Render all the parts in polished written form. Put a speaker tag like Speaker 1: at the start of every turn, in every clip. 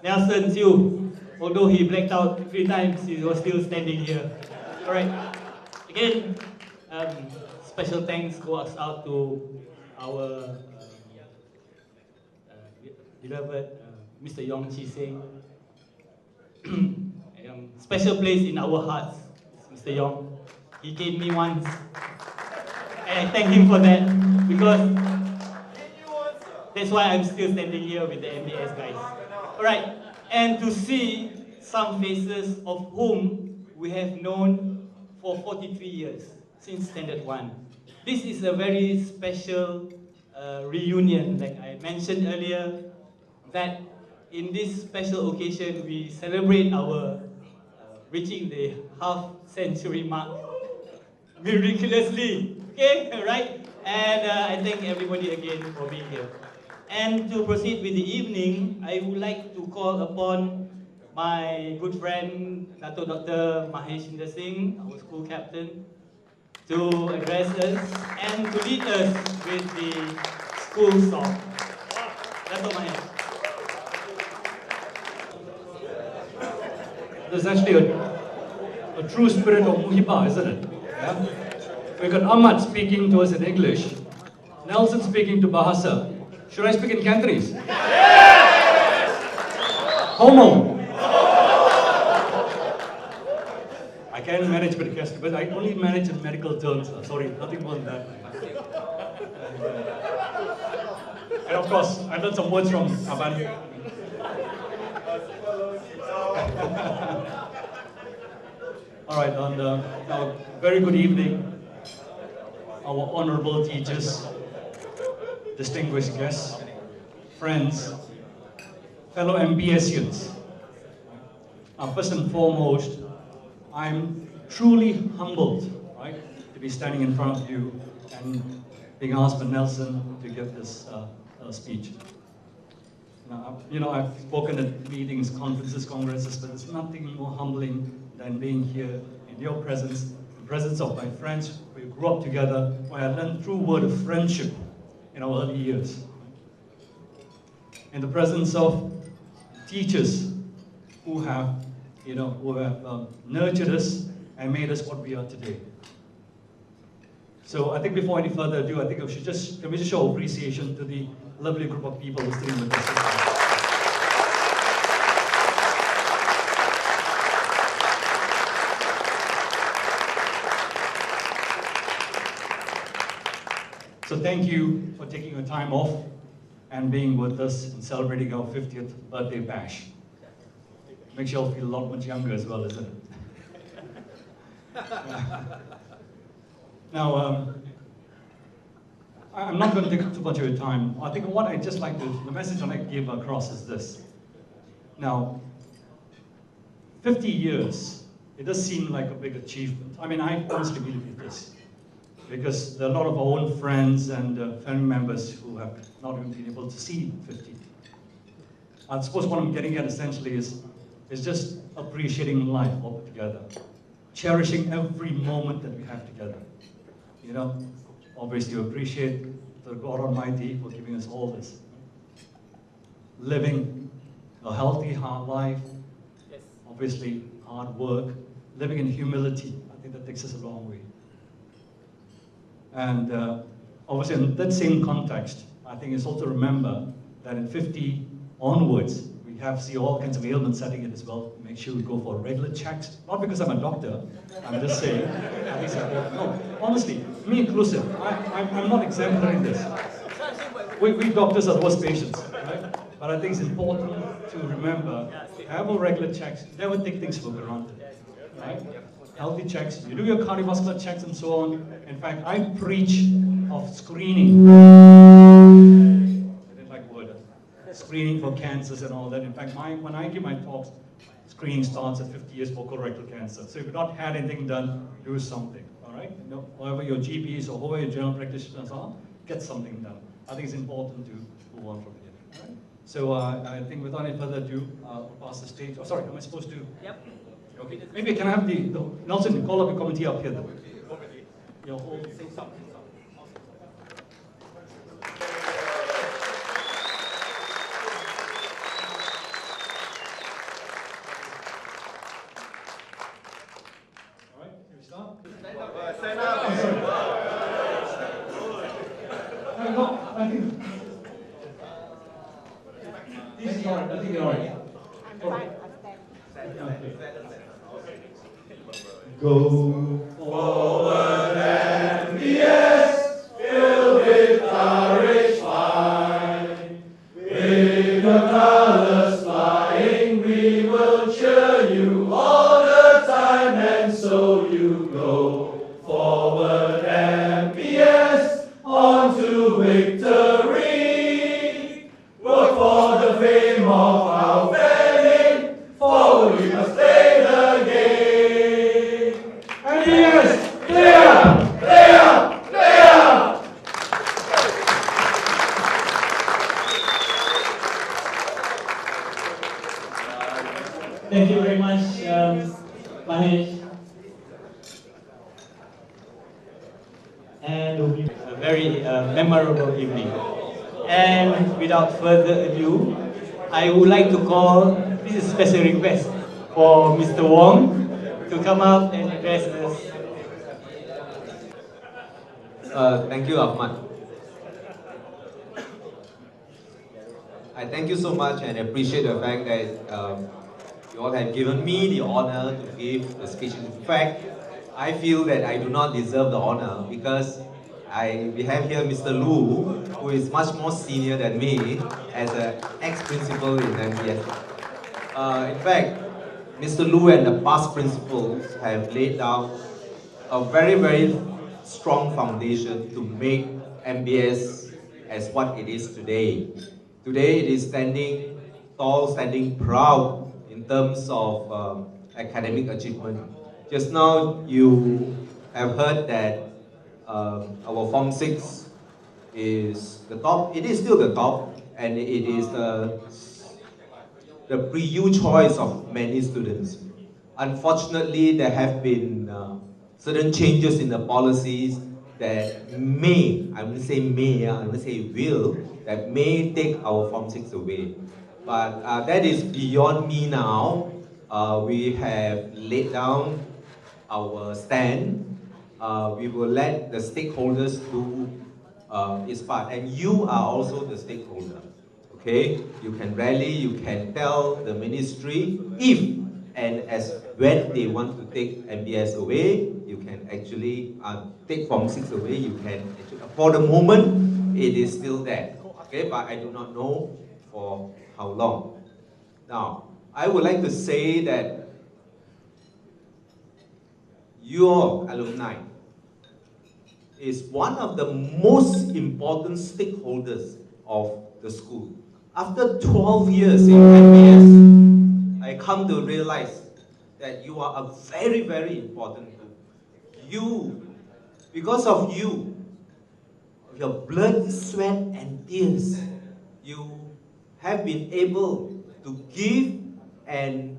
Speaker 1: Nelson Siu, although he blacked out 3 times, he was still standing here. All right. Again, special thanks goes out to our beloved Mr. Yong Chi Seng. Special place in our hearts, Mr. Yong. He gave me once, and I thank him for that because that's why I'm still standing here with the MBS guys. All right, and to see some faces of whom we have known for 43 years since Standard 1. This is a very special reunion, like I mentioned earlier, that in this special occasion we celebrate our reaching the half-century mark miraculously. Okay, right? And I thank everybody again for being here. And to proceed with the evening, I would like to call upon my good friend, Dato Dr. Maheshinder Singh, our school captain, to address us and to lead us with the school song. Dato Mahesh.
Speaker 2: There's actually a true spirit of Muhiba, isn't it? Yeah? We got Ahmad speaking to us in English, Nelson speaking to Bahasa. Should I speak in Cantonese? Yes! Homo. I can manage with Cantonese, but I only manage in medical terms. Sorry, nothing more than that. And of course, I learned some words from Aban. All right, now, very good evening, our honorable teachers, distinguished guests, friends, fellow MBSians. First and foremost, I'm truly humbled, right, to be standing in front of you and being asked by Nelson to give this speech. Now, I've spoken at meetings, conferences, congresses, but there's nothing more humbling than being here in your presence, the presence of my friends. We grew up together, where I learned true word of friendship in our early years. In the presence of teachers who have, nurtured us and made us what we are today. So I think before any further ado, I think can we just show appreciation to the lovely group of people listening with us. So thank you for taking your time off and being with us and celebrating our 50th birthday bash. Makes you all feel a lot much younger as well, isn't it? Now, I'm not going to take too much of your time. I think what I'd just like to, the message I'd like to give across is this. Now, 50 years, it does seem like a big achievement. I mean, I honestly believe it is. Because there are a lot of our own friends and family members who have not even been able to see 50. I suppose what I'm getting at essentially is just appreciating life all together. Cherishing every moment that we have together. You know, obviously we appreciate the God Almighty for giving us all this. Living a healthy, hard life, obviously hard work, living in humility. I think that takes us a long way. And obviously in that same context, I think it's also to remember that in 50 onwards, we see all kinds of ailments setting in as well. Make sure we go for regular checks. Not because I'm a doctor, I'm just saying. No, honestly, me inclusive, I'm not exemplary in this. We doctors are the worst patients, right? But I think it's important to remember, have a regular checks, never take things for granted, right? Healthy checks, you do your cardiovascular checks and so on. In fact, I preach of screening. I didn't like the word. Screening for cancers and all that. In fact, when I give my talks, screening starts at 50 years for colorectal cancer. So if you've not had anything done, do something, all right? Whoever your GPs or whoever your general practitioners are, get something done. I think it's important to move on from here, all right? So I think without any further ado, I'll pass the stage. Oh, sorry, am I supposed to? Yep. Okay, maybe can I have the Nelson, call up the committee up here then. Your whole say something. it's all right. I think you're all right. Go forward, MBS, filled with courage fine. With the colors flying, we will cheer you all the time, and so you go forward, MBS, on to victory. Work for the fame of our family, forward we must play the game. MBS, clear, clear, clear.
Speaker 1: Thank you very much, Mahesh. And a very memorable evening. And without further ado, I would like to call, this is a special request for Mr. Wong to come up and address us.
Speaker 3: Thank you, Ahmad. I thank you so much and appreciate the fact that you all have given me the honor to give the speech. In fact, I feel that I do not deserve the honor because we have here Mr. Lu, who is much more senior than me as an ex-principal in MBS. In fact, Mr. Lu and the past principals have laid down a very, very strong foundation to make MBS as what it is today. Today it is standing tall, standing proud in terms of academic achievement. Just now you have heard that our Form 6 is the top. It is still the top, and it is the pre-U choice of many students. Unfortunately, there have been certain changes in the policies that may, I wouldn't say may, I would say will, that may take our Form 6 away. But that is beyond me now. We have laid down our stand. We will let the stakeholders do its part. And you are also the stakeholder. Okay? You can rally, you can tell the ministry if and as when they want to take MBS away, you can actually take Form 6 away, you can actually, for the moment, it is still there. Okay, but I do not know for how long. Now, I would like to say that your alumni is one of the most important stakeholders of the school. After 12 years in MBS, I come to realize that you are a very, very important group. You, because of you, your blood, sweat, and tears, you have been able to give, and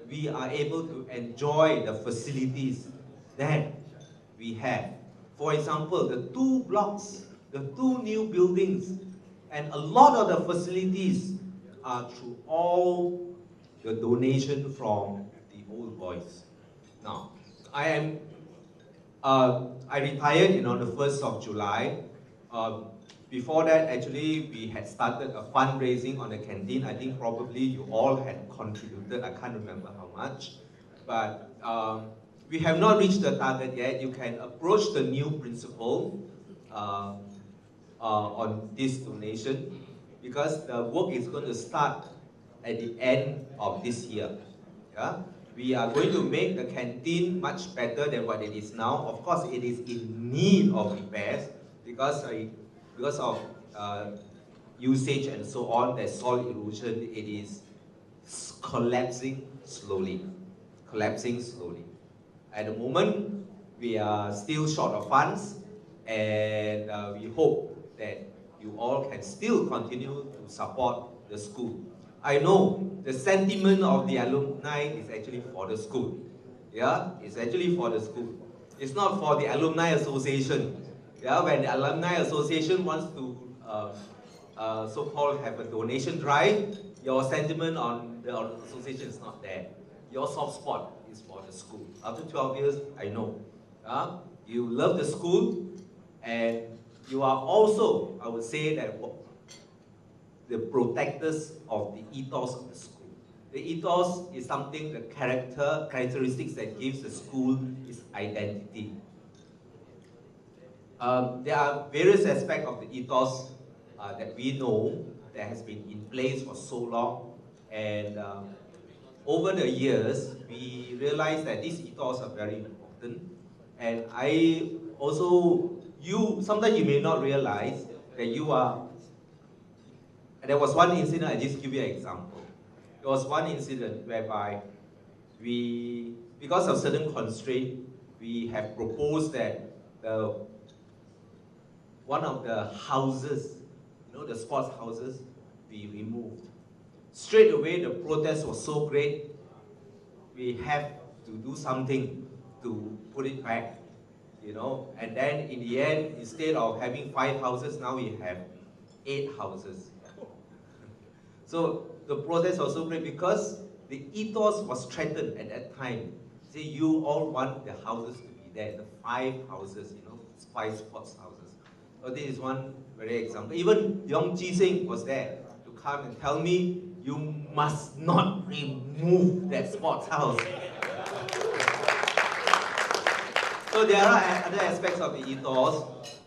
Speaker 3: we are able to enjoy the facilities that we have. For example, the 2 blocks, the 2 new buildings, and a lot of the facilities are through all the donation from the old boys. Now, I retired on the 1st of July. Before that, actually, we had started a fundraising on the canteen. I think probably you all had contributed. I can't remember how much. But we have not reached the target yet. You can approach the new principal on this donation because the work is going to start at the end of this year. Yeah? We are going to make the canteen much better than what it is now. Of course, it is in need of repairs because of usage and so on, there's soil erosion, it is collapsing slowly. At the moment, we are still short of funds, and we hope that you all can still continue to support the school. I know the sentiment of the alumni is actually for the school. Yeah, it's actually for the school. It's not for the alumni association. Yeah, when the alumni association wants to so-called have a donation drive, your sentiment on the association is not there. Your soft spot is for the school. After 12 years, I know. You love the school, and you are also, I would say that the protectors of the ethos of the school. The ethos is something, the characteristics that gives the school its identity. There are various aspects of the ethos that we know that has been in place for so long, and over the years, we realized that these ethos are very important. And I also, sometimes you may not realize that you are. And there was one incident, I just give you an example. There was one incident whereby because of certain constraint, we have proposed that one of the houses, the sports houses, be removed. Straight away, the protest was so great, we have to do something to put it back, and then in the end, instead of having 5 houses, now we have 8 houses. So the protest was so great because the ethos was threatened at that time. Say you all want the houses to be there, the 5 houses, 5 sports houses. So this is one very example. Even Yong Ji Sing was there to come and tell me, you must not remove that sports house. So there are other aspects of the ethos,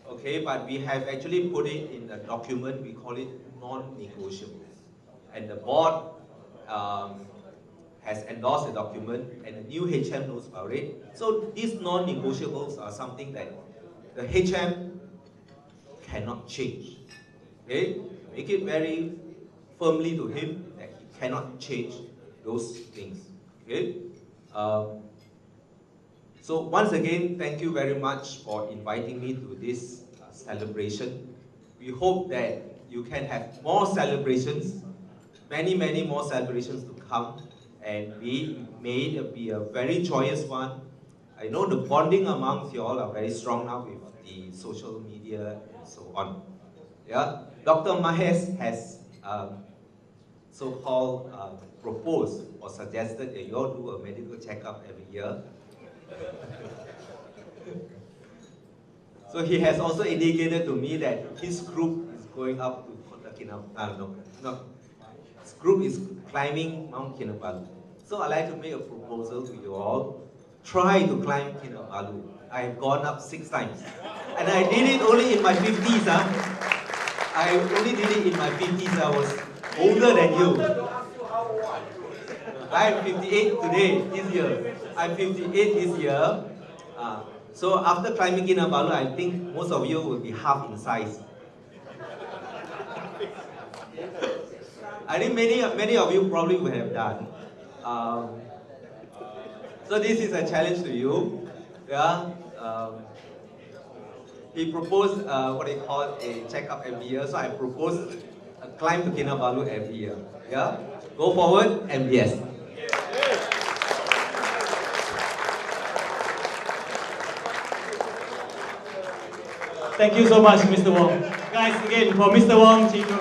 Speaker 3: okay, but we have actually put it in a document, we call it non-negotiables. And the board has endorsed the document, and the new HM knows about it. So these non-negotiables are something that the HM cannot change. Okay? Make it very firmly to him that he cannot change those things. Okay? So once again, thank you very much for inviting me to this celebration. We hope that you can have more celebrations, many, many more celebrations to come, and may it be a very joyous one. I know the bonding amongst you all are very strong now with the social media and so on. Yeah, Dr. Mahesh has so-called proposed or suggested that you all do a medical checkup every year. So he has also indicated to me that his group is going up to his group is climbing Mount Kinabalu. So I'd like to make a proposal to you all. Try to climb Kinabalu. I have gone up 6 times. And I did it only in my 50s. I only did it in my 50s. I was older than you. I'm 58 today, this year. I'm 58 this year. So after climbing Kinabalu, I think most of you will be half in size. I think many of you probably would have done. So this is a challenge to you. Yeah. He proposed what they call a checkup every year. So I proposed a climb to Kinabalu every year. Yeah. Go forward, MBS.
Speaker 1: Thank you so much, Mr. Wong. Guys, again, for Mr. Wong, Chico.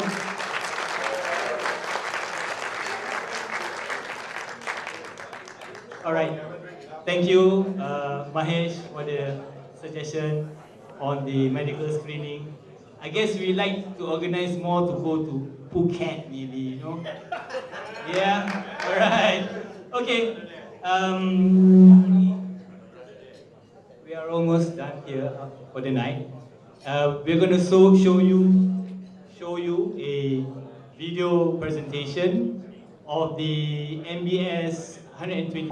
Speaker 1: Alright, thank you, Mahesh, for the suggestion on the medical screening. I guess we like to organize more to go to Phuket, maybe, Yeah, alright. Okay, we are almost done here for the night. We're going to show you a video presentation of the MBS 120.